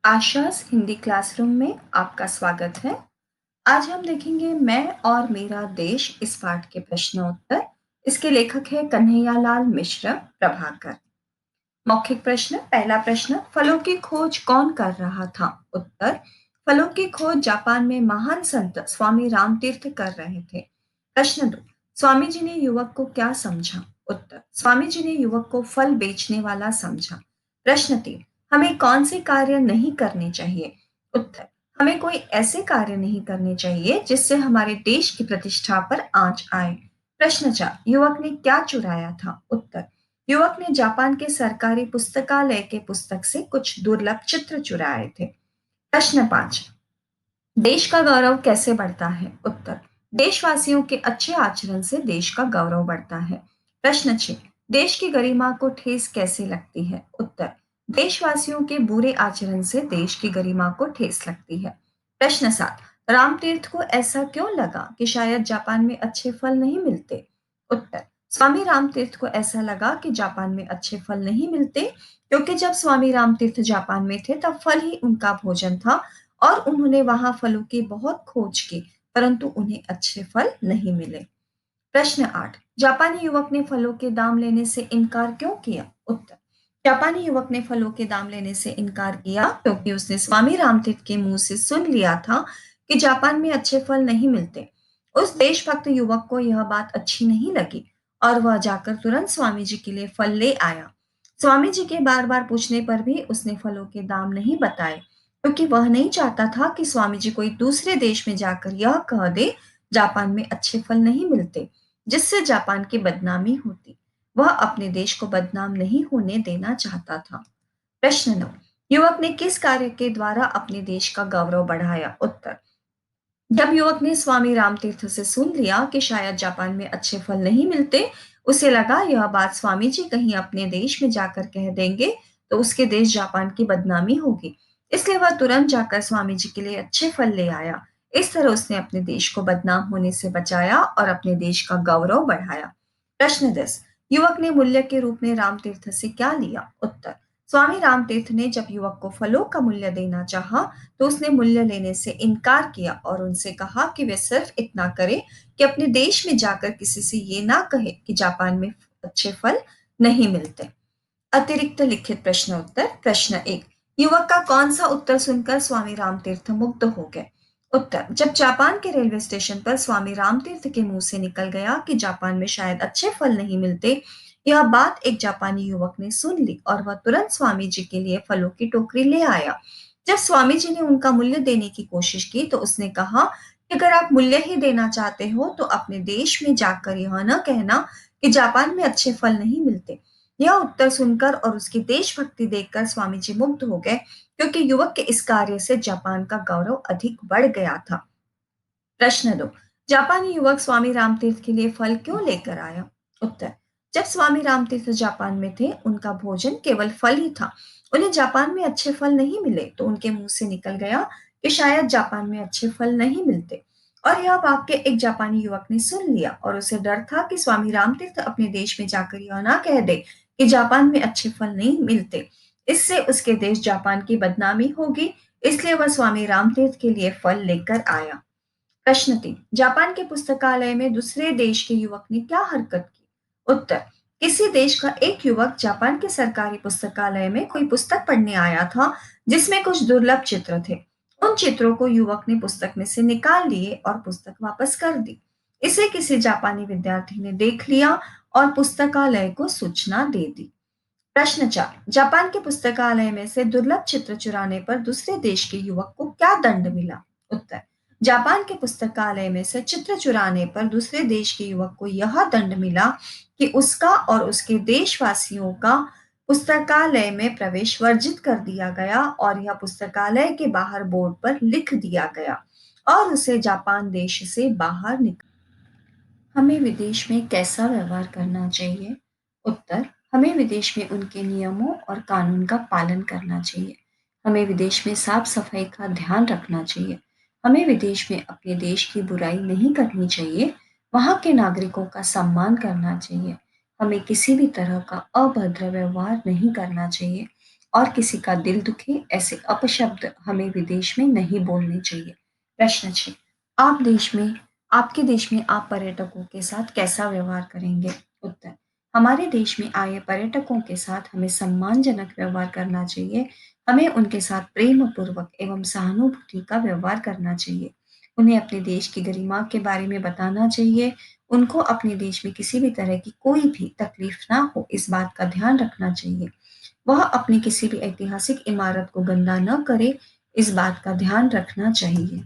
Asha's Hindi classroom में आपका स्वागत है। आज हम देखेंगे मैं और मेरा देश इस पाठ के प्रश्न उत्तर। इसके लेखक है कन्हैयालाल मिश्र प्रभाकर। मौखिक प्रश्न। पहला प्रश्न, फलों की खोज कौन कर रहा था? उत्तर, फलों की खोज जापान में महान संत स्वामी रामतीर्थ कर रहे थे। प्रश्न दो, स्वामी जी ने युवक को क्या समझा? उत्तर, स्वामी जी ने युवक को फल बेचने वाला समझा। प्रश्न तीन, हमें कौन से कार्य नहीं करने चाहिए? उत्तर, हमें कोई ऐसे कार्य नहीं करने चाहिए जिससे हमारे देश की प्रतिष्ठा पर आंच आए। प्रश्न चार, युवक ने क्या चुराया था? उत्तर, युवक ने जापान के सरकारी पुस्तकालय के पुस्तक से कुछ दुर्लभ चित्र चुराए थे। प्रश्न पांच, देश का गौरव कैसे बढ़ता है? उत्तर, देशवासियों के अच्छे आचरण से देश का गौरव बढ़ता है। प्रश्न 6, देश की गरिमा को ठेस कैसे लगती है? उत्तर, देशवासियों के बुरे आचरण से देश की गरिमा को ठेस लगती है। प्रश्न 7, रामतीर्थ को ऐसा क्यों लगा कि शायद जापान में अच्छे फल नहीं मिलते? उत्तर, स्वामी रामतीर्थ को ऐसा लगा कि जापान में अच्छे फल नहीं मिलते क्योंकि जब स्वामी रामतीर्थ जापान में थे तब फल ही उनका भोजन था और उन्होंने वहां फलों की बहुत खोज की, परंतु उन्हें अच्छे फल नहीं मिले। प्रश्न 8, जापानी युवक ने फलों के दाम लेने से इनकार क्यों किया? उत्तर, जापानी युवक ने फलों के दाम लेने से इनकार किया क्योंकि उसने स्वामी रामतीर्थ के मुंह से सुन लिया था कि जापान में अच्छे फल नहीं मिलते। उस देशभक्त युवक को यह बात अच्छी नहीं लगी और वह जाकर तुरंत स्वामी जी के लिए फल ले आया। स्वामी जी के बार बार पूछने पर भी उसने फलों के दाम नहीं बताए क्योंकि वह नहीं चाहता था कि स्वामी जी कोई दूसरे देश में जाकर यह कह दे जापान में अच्छे फल नहीं मिलते, जिससे जापान की बदनामी होती। वह अपने देश को बदनाम नहीं होने देना चाहता था। प्रश्न 9, युवक ने किस कार्य के द्वारा अपने देश का गौरव बढ़ाया? उत्तर, जब युवक ने स्वामी रामतीर्थ से सुन लिया कि शायद जापान में अच्छे फल नहीं मिलते, उसे लगा यह बात स्वामी जी कहीं अपने देश में जाकर कह देंगे तो उसके देश जापान की बदनामी होगी। इसलिए वह तुरंत जाकर स्वामी जी के लिए अच्छे फल ले आया। इस तरह उसने अपने देश को बदनाम होने से बचाया और अपने देश का गौरव बढ़ाया। प्रश्न 10, युवक ने मूल्य के रूप में रामतीर्थ से क्या लिया? उत्तर, स्वामी रामतीर्थ ने जब युवक को फलों का मूल्य देना चाहा तो उसने मूल्य लेने से इनकार किया और उनसे कहा कि वे सिर्फ इतना करें कि अपने देश में जाकर किसी से ये ना कहे कि जापान में अच्छे फल नहीं मिलते। अतिरिक्त लिखित प्रश्न उत्तर। प्रश्न 1, युवक का कौन सा उत्तर सुनकर स्वामी रामतीर्थ मुग्ध हो गए? उत्तर, जब जापान के रेलवे स्टेशन पर स्वामी रामतीर्थ के मुंह से निकल गया कि जापान में शायद अच्छे फल नहीं मिलते, यह बात एक जापानी युवक ने सुन ली और वह तुरंत स्वामी जी के लिए फलों की टोकरी ले आया। जब स्वामी जी ने उनका मूल्य देने की कोशिश की तो उसने कहा कि अगर आप मूल्य ही देना चाहते हो तो अपने देश में जाकर यह न कहना कि जापान में अच्छे फल नहीं मिलते। यह उत्तर सुनकर और उसकी देशभक्ति देखकर स्वामी जी मुग्ध हो गए क्योंकि युवक के इस कार्य से जापान का गौरव अधिक बढ़ गया था। प्रश्न 2, जापानी युवक स्वामी रामतीर्थ के लिए फल क्यों लेकर आया? उत्तर, जब स्वामी रामतीर्थ जापान में थे उनका भोजन केवल फल ही था। उन्हें जापान में अच्छे फल नहीं मिले तो उनके मुंह से निकल गया कि शायद जापान में अच्छे फल नहीं मिलते और यह वाक्य एक जापानी युवक ने सुन लिया और उसे डर था कि स्वामी रामतीर्थ अपने देश में जाकर यह ना कह दे कि जापान में अच्छे फल नहीं मिलते। इससे उसके देश जापान की बदनामी होगी, इसलिए वह स्वामी रामतीर्थ के लिए फल लेकर आया। प्रश्न 3, जापान के पुस्तकालय में दूसरे देश के युवक ने क्या हरकत की? उत्तर, किसी देश का एक युवक जापान के सरकारी पुस्तकालय में कोई पुस्तक पढ़ने आया था जिसमें कुछ दुर्लभ चित्र थे। उन चित्रों को युवक ने पुस्तक में से निकाल लिए और पुस्तक वापस कर दी। इसे किसी जापानी विद्यार्थी ने देख लिया और पुस्तकालय को सूचना दे दी। प्रश्न 4, जापान के पुस्तकालय में से दुर्लभ चित्र चुराने पर दूसरे देश के युवक को क्या दंड मिला? उत्तर, जापान के पुस्तकालय में से चित्र चुराने पर दूसरे देश के युवक को यह दंड मिला कि उसका और उसके देशवासियों का पुस्तकालय में प्रवेश वर्जित कर दिया गया और यह पुस्तकालय के बाहर बोर्ड पर लिख दिया गया और उसे जापान देश से बाहर निकल। हमें विदेश में कैसा व्यवहार करना चाहिए? उत्तर, हमें विदेश में उनके नियमों और कानून का पालन करना चाहिए। हमें विदेश में साफ-सफाई का ध्यान रखना चाहिए। हमें विदेश में अपने देश की बुराई नहीं करनी चाहिए। वहाँ के नागरिकों का सम्मान करना चाहिए। हमें किसी भी तरह का अभद्र व्यवहार नहीं करना चाहिए और किसी का दिल दुखे ऐसे अपशब्द हमें विदेश में नहीं बोलने चाहिए। प्रश्न 6, आप देश में आपके देश में आप पर्यटकों के साथ कैसा व्यवहार करेंगे? उत्तर, हमारे देश में आए पर्यटकों के साथ हमें सम्मानजनक व्यवहार करना चाहिए। हमें उनके साथ प्रेम पूर्वक एवं सहानुभूति का व्यवहार करना चाहिए। उन्हें अपने देश की गरिमा के बारे में बताना चाहिए। उनको अपने देश में किसी भी तरह की कोई भी तकलीफ ना हो, इस बात का ध्यान रखना चाहिए। वह अपनी किसी भी ऐतिहासिक इमारत को गंदा न करे, इस बात का ध्यान रखना चाहिए।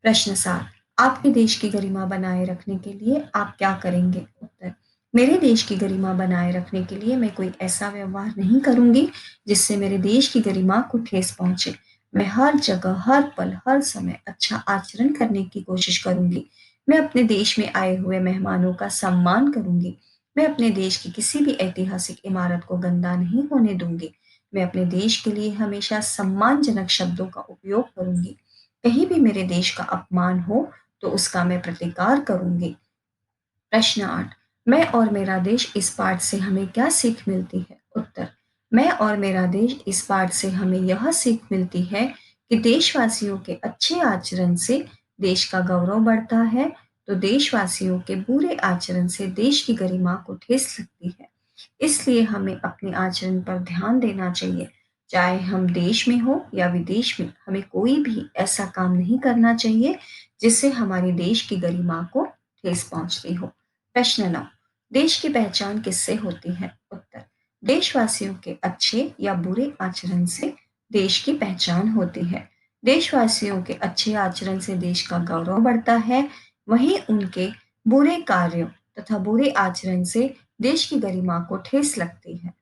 प्रश्न 7, आपके देश की गरिमा बनाए रखने के लिए आप क्या करेंगे? उत्तर, मेरे देश की गरिमा बनाए रखने के लिए मैं कोई ऐसा व्यवहार नहीं करूंगी जिससे मेरे देश की गरिमा को ठेस पहुंचे। मैं हर जगह, हर पल, हर समय अच्छा आचरण करने की कोशिश करूंगी। मैं अपने देश में आए हुए मेहमानों का सम्मान करूंगी। मैं अपने देश की किसी भी ऐतिहासिक इमारत को गंदा नहीं होने दूंगी। मैं अपने देश के लिए हमेशा सम्मानजनक शब्दों का उपयोग करूंगी। कहीं भी मेरे देश का अपमान हो तो उसका मैं प्रतिकार करूंगी। प्रश्न 8, मैं और मेरा देश इस पाठ से हमें क्या सीख मिलती है? उत्तर, मैं और मेरा देश इस पाठ से हमें यह सीख मिलती है कि देशवासियों के अच्छे आचरण से देश का गौरव बढ़ता है, तो देशवासियों के बुरे आचरण से देश की गरिमा को ठेस लगती है। इसलिए हमें अपने आचरण पर ध्यान देना चाहिए। चाहे हम देश में हो या विदेश में, हमें कोई भी ऐसा काम नहीं करना चाहिए जिससे हमारे देश की गरिमा को ठेस पहुंचती हो। प्रश्न 9, देश की पहचान किससे होती है? उत्तर, देशवासियों के अच्छे या बुरे आचरण से देश की पहचान होती है। देशवासियों के अच्छे आचरण से देश का गौरव बढ़ता है, वहीं उनके बुरे कार्यों तथा बुरे आचरण से देश की गरिमा को ठेस लगती है।